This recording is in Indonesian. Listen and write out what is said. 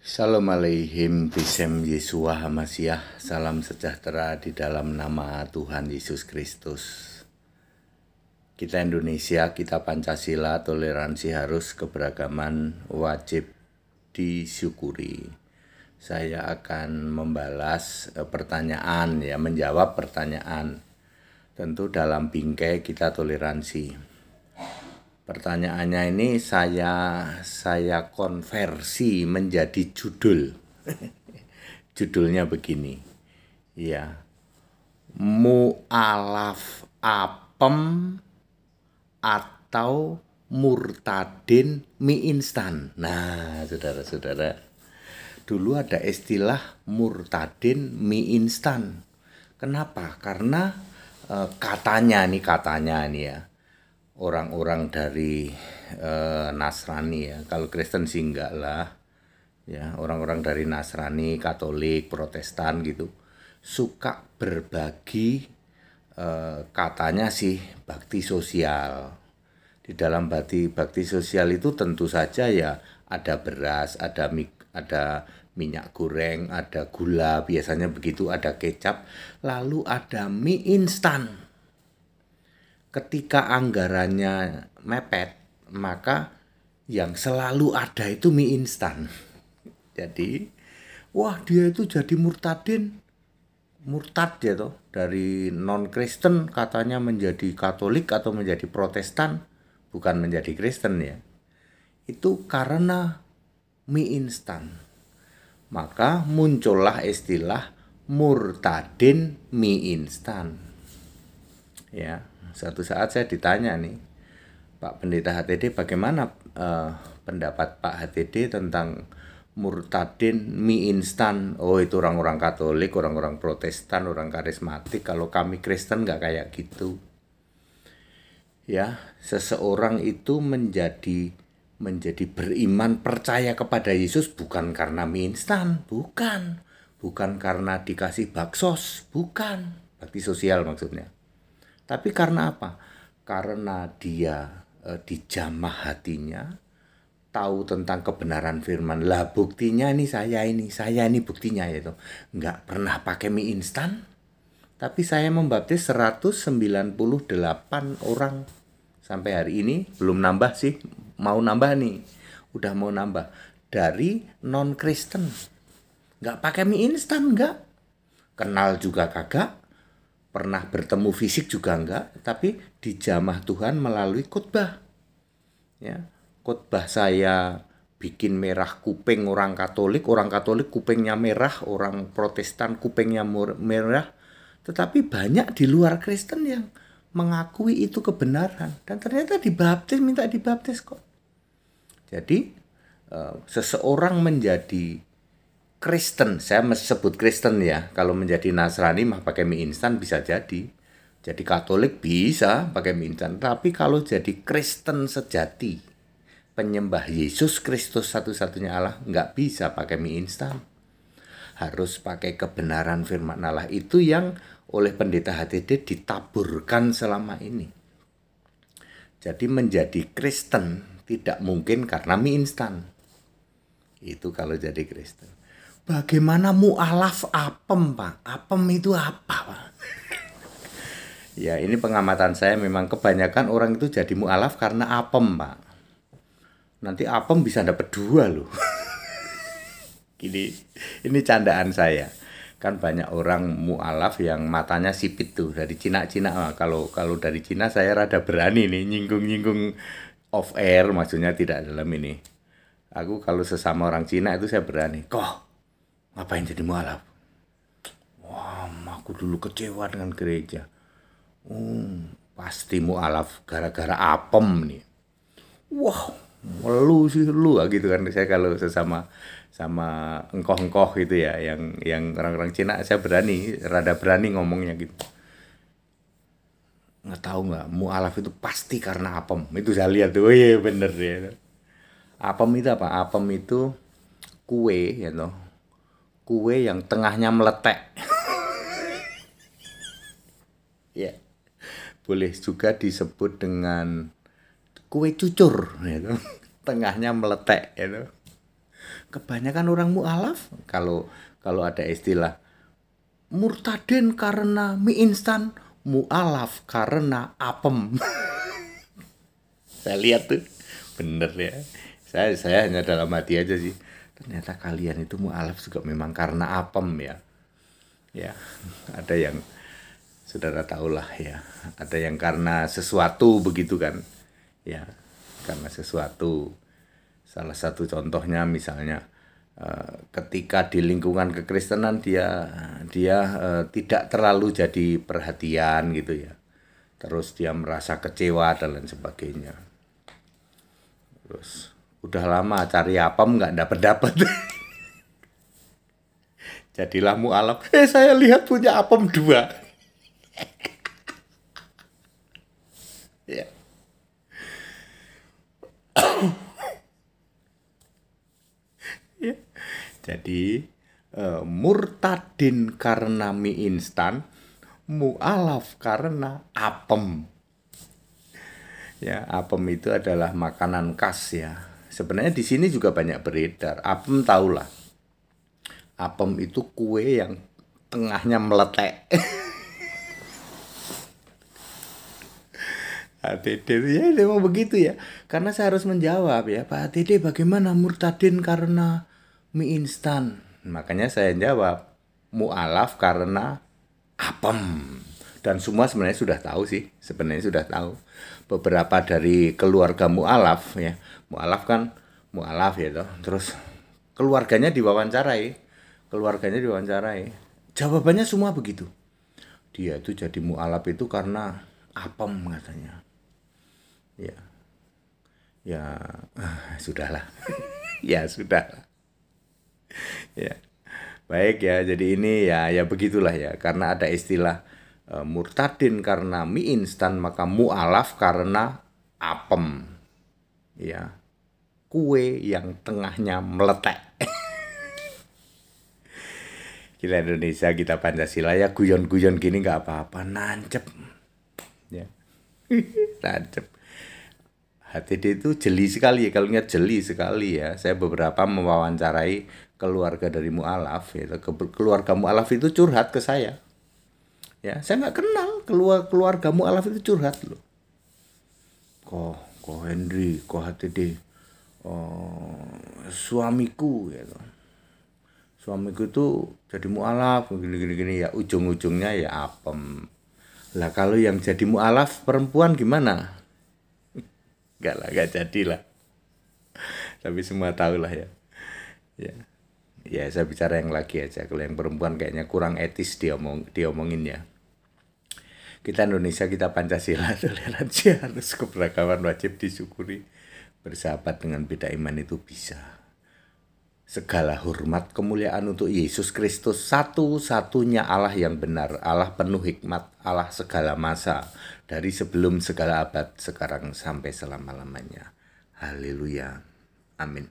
Shalom aleihim bisem Yesua Hamasiah. Salam sejahtera di dalam nama Tuhan Yesus Kristus. Kita Indonesia, kita Pancasila, toleransi harus, keberagaman wajib disyukuri. Saya akan membalas pertanyaan, menjawab pertanyaan. Tentu dalam bingkai kita toleransi. Pertanyaannya ini saya konversi menjadi judul. Judulnya begini. Ya. Mu'alaf apem atau murtadin mie instan. Nah, saudara-saudara, dulu ada istilah murtadin mie instan. Kenapa? Karena katanya nih ya, orang-orang dari Nasrani ya, kalau Kristen sih enggak lah ya, orang-orang dari Nasrani, Katolik, Protestan gitu suka berbagi katanya sih bakti sosial. Di dalam bakti sosial itu tentu saja ya ada beras, ada minyak goreng, ada gula, biasanya begitu, ada kecap, lalu ada mie instan. Ketika anggarannya mepet, maka yang selalu ada itu mie instan. Jadi, wah dia itu jadi murtad ya toh, dari non-Kristen katanya menjadi Katolik atau menjadi Protestan, bukan menjadi Kristen ya. Itu karena mie instan. Maka muncullah istilah murtadin mie instan. Ya, suatu saat saya ditanya nih, Pak Pendeta HTD, bagaimana pendapat Pak HTD tentang murtadin mie instan? Oh, itu orang-orang Katolik, orang-orang Protestan, orang karismatik. Kalau kami Kristen nggak kayak gitu. Ya, seseorang itu menjadi beriman, percaya kepada Yesus bukan karena mie instan, bukan karena dikasih baksos, bukan, bakti sosial maksudnya. Tapi karena apa? Karena dia dijamah hatinya, tahu tentang kebenaran firman. Lah buktinya nih saya ini buktinya yaitu nggak pernah pakai mie instan, tapi saya membaptis 198 orang sampai hari ini. Belum nambah sih, mau nambah nih, udah mau nambah dari non Kristen. Nggak pakai mie instan, nggak kenal juga kagak, pernah bertemu fisik juga enggak, tapi dijamah Tuhan melalui khotbah. Ya, khotbah saya bikin merah kuping orang Katolik kupingnya merah, orang Protestan kupingnya merah. Tetapi banyak di luar Kristen yang mengakui itu kebenaran dan ternyata minta dibaptis kok. Jadi seseorang menjadi Kristen, saya sebut Kristen ya. Kalau menjadi Nasrani mah pakai mie instan bisa jadi. Jadi Katolik bisa pakai mie instan. Tapi kalau jadi Kristen sejati, penyembah Yesus Kristus satu-satunya Allah, nggak bisa pakai mie instan. Harus pakai kebenaran firman Allah itu yang oleh Pendeta HTD ditaburkan selama ini. Jadi menjadi Kristen tidak mungkin karena mie instan. Itu kalau jadi Kristen. Bagaimana mu'alaf apem, Pak? Apem itu apa, Pak? Ya, ini pengamatan saya, memang kebanyakan orang itu jadi mu'alaf karena apem, Pak. Nanti apem bisa dapat 2 loh. Ini candaan saya. Kan banyak orang mu'alaf yang matanya sipit tuh, dari Cina. Kalau dari Cina saya rada berani nih nyinggung off air, maksudnya tidak dalam ini. Aku kalau sesama orang Cina itu saya berani. Kok ngapain jadi mu'alaf? Wah, aku dulu kecewa dengan gereja. Pasti mu'alaf gara-gara apem nih. Wah, lu gitu kan. Saya kalau sama engkoh-engkoh gitu ya, yang orang-orang Cina, saya rada berani ngomongnya gitu. Nggak tahu nggak, mu'alaf itu pasti karena apem. Itu saya lihat tuh, oh iya bener ya. Apem itu apa? Apem itu kue ya toh. Kue yang tengahnya meletek. Ya. Boleh juga disebut dengan kue cucur ya toh. Tengahnya meletek ya toh. Kebanyakan orang mu'alaf kalau ada istilah murtadin karena mie instan, mu'alaf karena apem. Saya lihat tuh, bener ya. Saya hanya dalam hati aja sih. Ternyata kalian itu mu'alaf juga memang karena apem ya. Ya, ada yang saudara tahulah ya. Ada yang karena sesuatu begitu kan. Ya, karena sesuatu. Salah satu contohnya misalnya ketika di lingkungan kekristenan dia tidak terlalu jadi perhatian gitu ya. Terus dia merasa kecewa dan lain sebagainya. Terus udah lama cari apem nggak dapet. Jadilah mu'alaf. Saya lihat punya apem 2. Ya. Ya. Jadi murtadin karena mie instan, mu'alaf karena apem. Ya, apem itu adalah makanan khas ya. Sebenarnya di sini juga banyak beredar. Apem tahulah. Apem itu kue yang tengahnya meletek. HTD ya memang begitu ya. Karena saya harus menjawab ya, Pak HTD bagaimana murtadin karena mie instan? Makanya saya jawab, mu'alaf karena apem. Dan semua sebenarnya sudah tahu sih, Beberapa dari keluarga mu'alaf ya. Mu'alaf kan mu'alaf ya toh. Terus keluarganya diwawancarai. Jawabannya semua begitu. Dia itu jadi mu'alaf itu karena apem katanya. Ya, sudahlah. Ya sudahlah. Ya, baik ya. Jadi ini ya begitulah ya. Karena ada istilah murtadin karena mie instan, maka mu'alaf karena apem. Ya, kue yang tengahnya meletek. Kita Indonesia, kita Pancasila ya guyon-guyon gini nggak apa-apa, nancep. Ya, nancep. HTD itu jeli sekali ya, kalau ingat jeli sekali ya. Saya beberapa mewawancarai keluarga dari mu'alaf, ya. Keluarga mu'alaf itu curhat ke saya. Ya, saya nggak kenal keluarga mu'alaf itu curhat loh. Ko Henry, ko HTD, suamiku, gitu. Suamiku itu jadi mu'alaf, gini ya, ujung-ujungnya ya apem. Lah kalau yang jadi mu'alaf perempuan gimana? Gak jadilah. Tapi semua tahu lah ya. Ya saya bicara yang laki aja. Kalau yang perempuan kayaknya kurang etis diomongin ya. Kita Indonesia, kita Pancasila, toleransi harus, keberagaman wajib disyukuri. Bersahabat dengan beda iman itu bisa. Segala hormat kemuliaan untuk Yesus Kristus, satu-satunya Allah yang benar, Allah penuh hikmat, Allah segala masa, dari sebelum segala abad, sekarang sampai selama-lamanya. Haleluya. Amin.